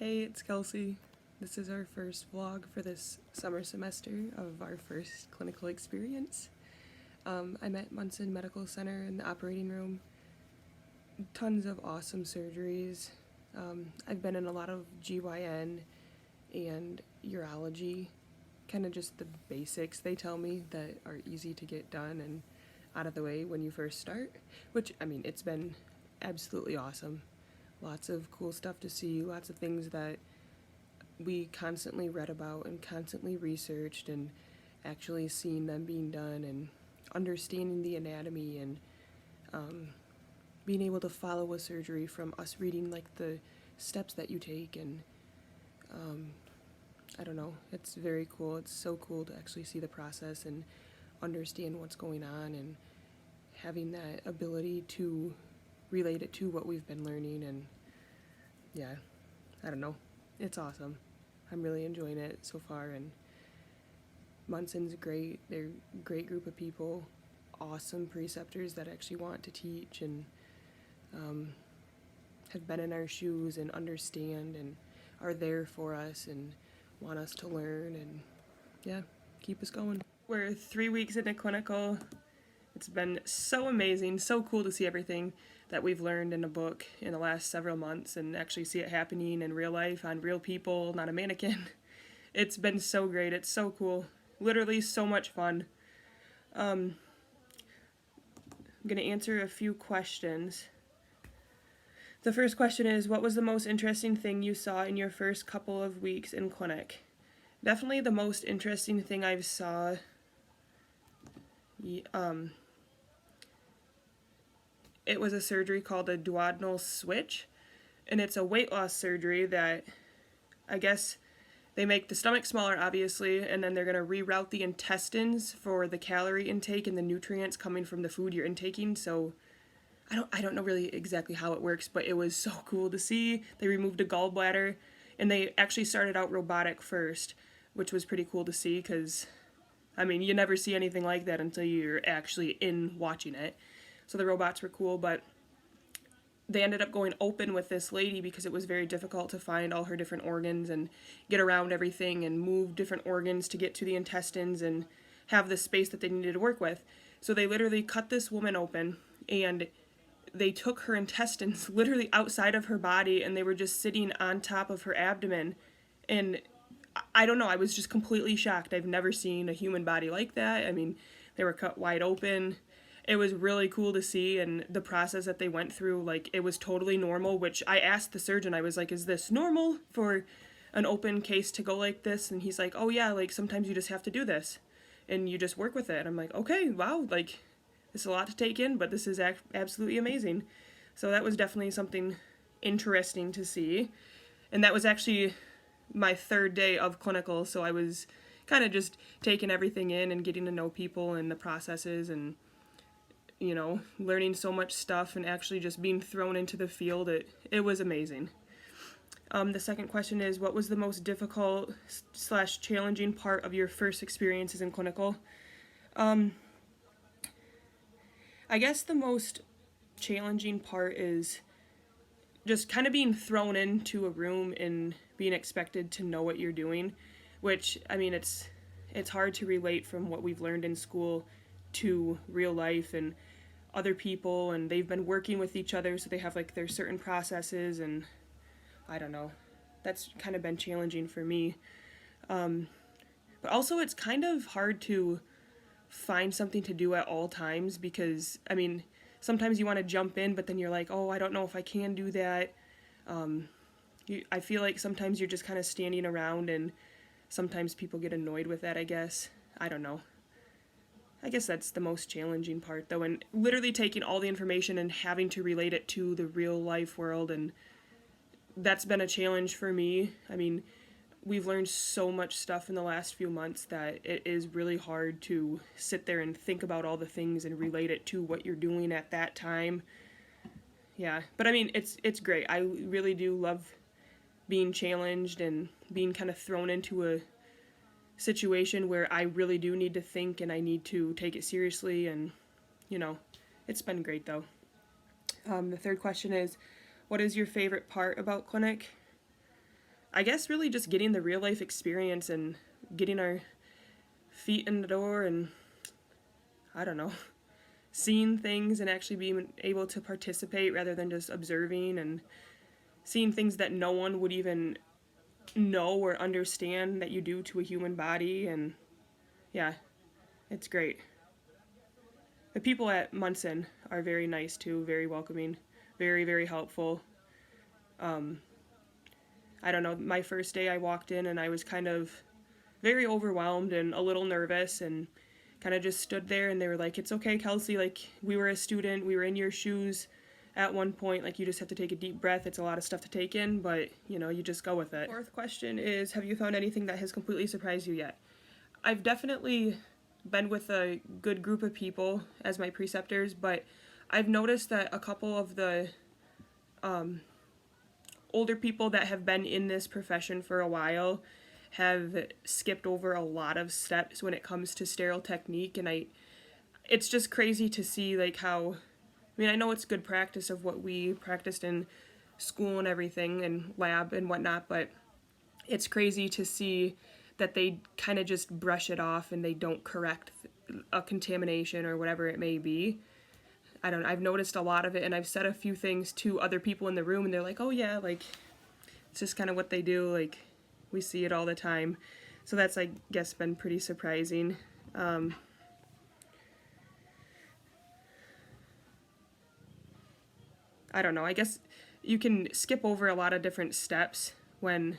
Hey, it's Kelsey. This is our first vlog for this summer semester of our first clinical experience. I'm at Munson Medical Center in the operating room. Tons of awesome surgeries. I've been in a lot of GYN and urology, kind of just the basics they tell me that are easy to get done and out of the way when you first start, which, it's been absolutely awesome. Lots of cool stuff to see, lots of things that we constantly read about and constantly researched, and actually seeing them being done and understanding the anatomy and being able to follow a surgery from us reading like the steps that you take. And I don't know, it's very cool. It's so cool to actually see the process and understand what's going on, and having that ability to relate it to what we've been learning. And yeah, I don't know, it's awesome. I'm really enjoying it so far, and Munson's great. They're a great group of people, awesome preceptors that actually want to teach and have been in our shoes and understand and are there for us and want us to learn and yeah, keep us going. We're 3 weeks into clinical. It's been so amazing, so cool to see everything that we've learned in a book in the last several months and actually see it happening in real life on real people, not a mannequin. It's been so great. It's so cool. Literally so much fun. I'm going to answer a few questions. The first question is, what was the most interesting thing you saw in your first couple of weeks in clinic? Definitely the most interesting thing I've saw it was a surgery called a duodenal switch, and it's a weight loss surgery that I guess they make the stomach smaller, obviously, and then they're going to reroute the intestines for the calorie intake and the nutrients coming from the food you're intaking. So I don't know really exactly how it works, but it was so cool to see. They removed a gallbladder, and they actually started out robotic first, which was pretty cool to see because, you never see anything like that until you're actually in watching it. So the robots were cool, but they ended up going open with this lady because it was very difficult to find all her different organs and get around everything and move different organs to get to the intestines and have the space that they needed to work with. So they literally cut this woman open, and they took her intestines literally outside of her body, and they were just sitting on top of her abdomen. And I don't know, I was just completely shocked. I've never seen a human body like that. They were cut wide open. It was really cool to see, and the process that they went through, it was totally normal, which I asked the surgeon, I was like, is this normal for an open case to go like this? And he's like, oh yeah, sometimes you just have to do this, and you just work with it. I'm like, okay, wow, this is a lot to take in, but this is absolutely amazing. So that was definitely something interesting to see, and that was actually my third day of clinical, so I was kind of just taking everything in and getting to know people and the processes and learning so much stuff and actually just being thrown into the field. It was amazing. The second question is, what was the most difficult / challenging part of your first experiences in clinical? I guess the most challenging part is just kind of being thrown into a room and being expected to know what you're doing, which, it's hard to relate from what we've learned in school to real life and other people, and they've been working with each other, so they have their certain processes, and I don't know, that's kind of been challenging for me. But also it's kind of hard to find something to do at all times because sometimes you want to jump in, but then you're like, oh, I don't know if I can do that. I feel like sometimes you're just kind of standing around, and sometimes people get annoyed with that, I guess. I don't know. I guess that's the most challenging part, though, and literally taking all the information and having to relate it to the real life world, and that's been a challenge for me. We've learned so much stuff in the last few months that it is really hard to sit there and think about all the things and relate it to what you're doing at that time. Yeah, but it's great. I really do love being challenged and being kind of thrown into a situation where I really do need to think and I need to take it seriously, and it's been great though. The third question is, what is your favorite part about clinic? I guess really just getting the real life experience and getting our feet in the door and, I don't know, seeing things and actually being able to participate rather than just observing, and seeing things that no one would even know or understand that you do to a human body. And yeah, it's great. The people at Munson are very nice too, very welcoming, very, very helpful. Um, I don't know, my first day I walked in and I was kind of very overwhelmed and a little nervous, and kind of just stood there, and they were like, "It's okay, Kelsey, like, we were a student, we were in your shoes at one point, like, you just have to take a deep breath. It's a lot of stuff to take in, but, you know, you just go with it." Fourth question is, have you found anything that has completely surprised you yet? I've definitely been with a good group of people as my preceptors, but I've noticed that a couple of the older people that have been in this profession for a while have skipped over a lot of steps when it comes to sterile technique, and it's just crazy to see like how, I mean, I know it's good practice of what we practiced in school and everything and lab and whatnot, but it's crazy to see that they kind of just brush it off and they don't correct a contamination or whatever it may be. I don't know, I've noticed a lot of it, and I've said a few things to other people in the room, and they're like, "Oh yeah, like, it's just kind of what they do, like, we see it all the time." So that's, I guess, been pretty surprising. I don't know, I guess you can skip over a lot of different steps when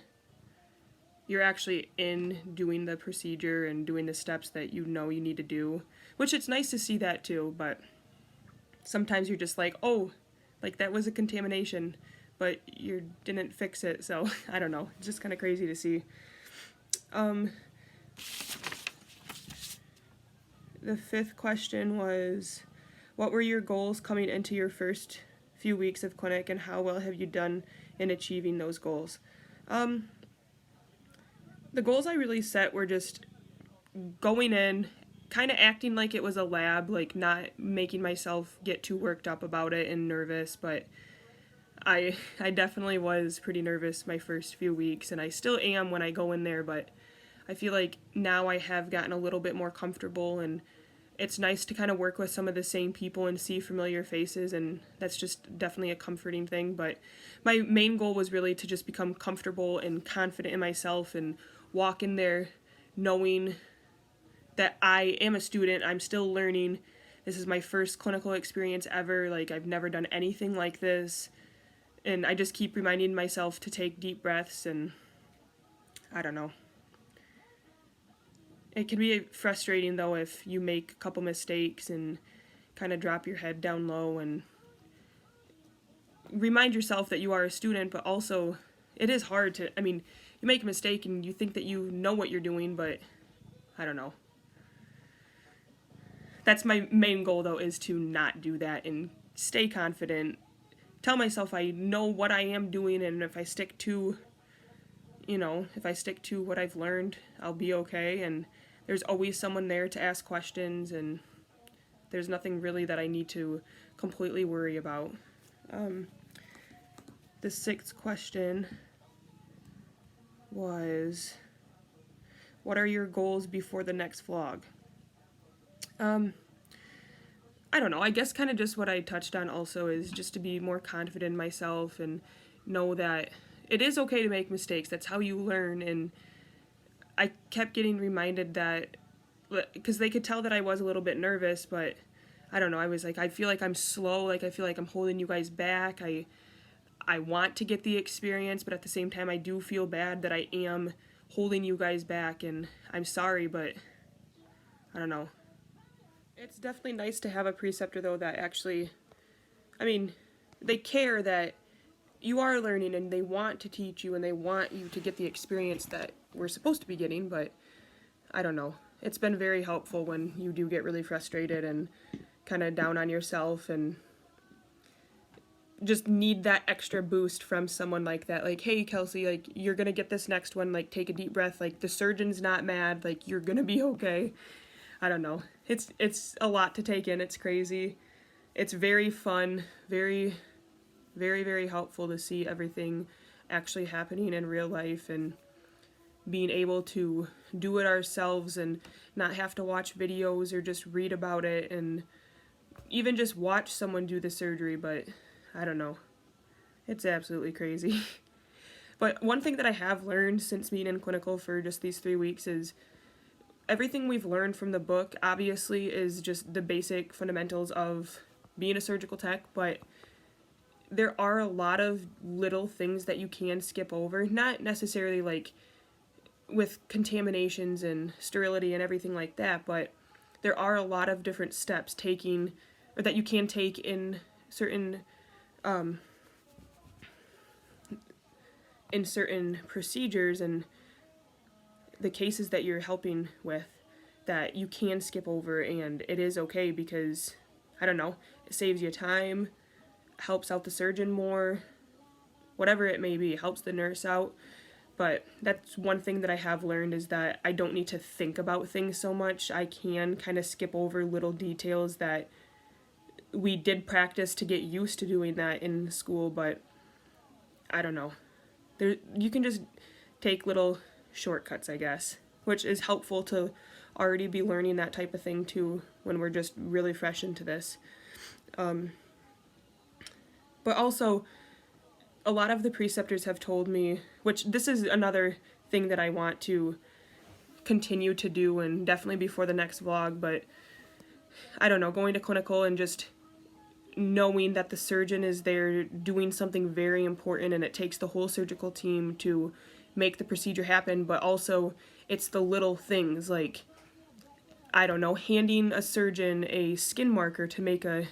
you're actually in doing the procedure and doing the steps that you know you need to do, which it's nice to see that too, but sometimes you're just like, "Oh, like, that was a contamination, but you didn't fix it," so I don't know, it's just kind of crazy to see. The fifth question was, what were your goals coming into your first few weeks of clinic, and how well have you done in achieving those goals? The goals I really set were just going in, kind of acting like it was a lab, like not making myself get too worked up about it and nervous, but I definitely was pretty nervous my first few weeks, and I still am when I go in there, but I feel like now I have gotten a little bit more comfortable, and it's nice to kind of work with some of the same people and see familiar faces, and that's just definitely a comforting thing. But my main goal was really to just become comfortable and confident in myself and walk in there knowing that I am a student, I'm still learning, this is my first clinical experience ever, like, I've never done anything like this, and I just keep reminding myself to take deep breaths, and I don't know. It can be frustrating, though, if you make a couple mistakes and kind of drop your head down low and remind yourself that you are a student, but also it is hard to, I mean, you make a mistake and you think that you know what you're doing, but I don't know. That's my main goal, though, is to not do that and stay confident. Tell myself I know what I am doing, and if I stick to, if I stick to what I've learned, I'll be okay, and there's always someone there to ask questions, and there's nothing really that I need to completely worry about. The sixth question was, what are your goals before the next vlog? I don't know, I guess kind of just what I touched on also is just to be more confident in myself and know that it is okay to make mistakes. That's how you learn, and I kept getting reminded that, because they could tell that I was a little bit nervous, but I don't know, I was like, I feel like I'm slow, like I feel like I'm holding you guys back. I want to get the experience, but at the same time I do feel bad that I am holding you guys back, and I'm sorry, but I don't know. It's definitely nice to have a preceptor, though, that actually, I mean, they care that you are learning, and they want to teach you, and they want you to get the experience that we're supposed to be getting, but I don't know. It's been very helpful when you do get really frustrated and kind of down on yourself and just need that extra boost from someone like that. Like, "Hey, Kelsey, like, you're gonna get this next one, like, take a deep breath, like, the surgeon's not mad, like, you're gonna be okay." I don't know. It's a lot to take in. It's crazy. It's very fun, very, very, very helpful to see everything actually happening in real life, and being able to do it ourselves and not have to watch videos or just read about it and even just watch someone do the surgery. But I don't know. It's absolutely crazy. But one thing that I have learned since being in clinical for just these 3 weeks is everything we've learned from the book obviously is just the basic fundamentals of being a surgical tech, but there are a lot of little things that you can skip over, not necessarily like with contaminations and sterility and everything like that, but there are a lot of different steps taking or that you can take in certain procedures and the cases that you're helping with that you can skip over, and it is okay because, I don't know, it saves you time, helps out the surgeon more, whatever it may be, helps the nurse out. But that's one thing that I have learned is that I don't need to think about things so much. I can kind of skip over little details that we did practice to get used to doing that in school, but I don't know. You can just take little shortcuts, I guess, which is helpful to already be learning that type of thing too when we're just really fresh into this. But also, a lot of the preceptors have told me, which this is another thing that I want to continue to do and definitely before the next vlog, but I don't know, going to clinical and just knowing that the surgeon is there doing something very important and it takes the whole surgical team to make the procedure happen, but also it's the little things like, I don't know, handing a surgeon a skin marker to make a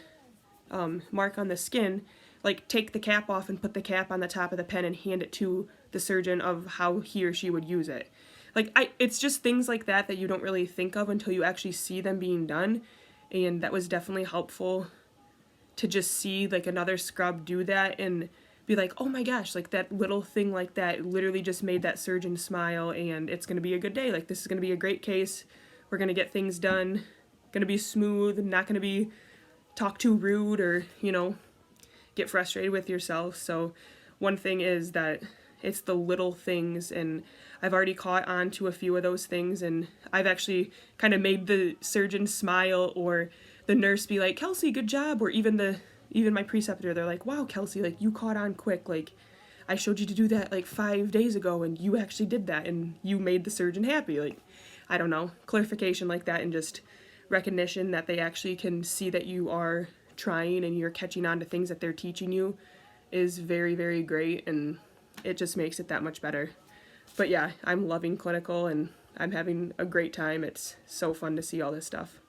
mark on the skin, like take the cap off and put the cap on the top of the pen and hand it to the surgeon of how he or she would use it. Like, it's just things like that that you don't really think of until you actually see them being done, and that was definitely helpful to just see like another scrub do that and be like, oh my gosh, like that little thing like that literally just made that surgeon smile, and it's going to be a good day. Like, this is going to be a great case. We're going to get things done. Going to be smooth, not going to be talk too rude or, you know, get frustrated with yourself. So one thing is that it's the little things, and I've already caught on to a few of those things, and I've actually kind of made the surgeon smile or the nurse be like, Kelsey, good job, or even my preceptor, they're like, wow, Kelsey, like, you caught on quick, like, I showed you to do that like 5 days ago and you actually did that and you made the surgeon happy. Like, I don't know, clarification like that and just recognition that they actually can see that you are trying and you're catching on to things that they're teaching you is very, very great, and it just makes it that much better. But yeah, I'm loving clinical and I'm having a great time. It's so fun to see all this stuff.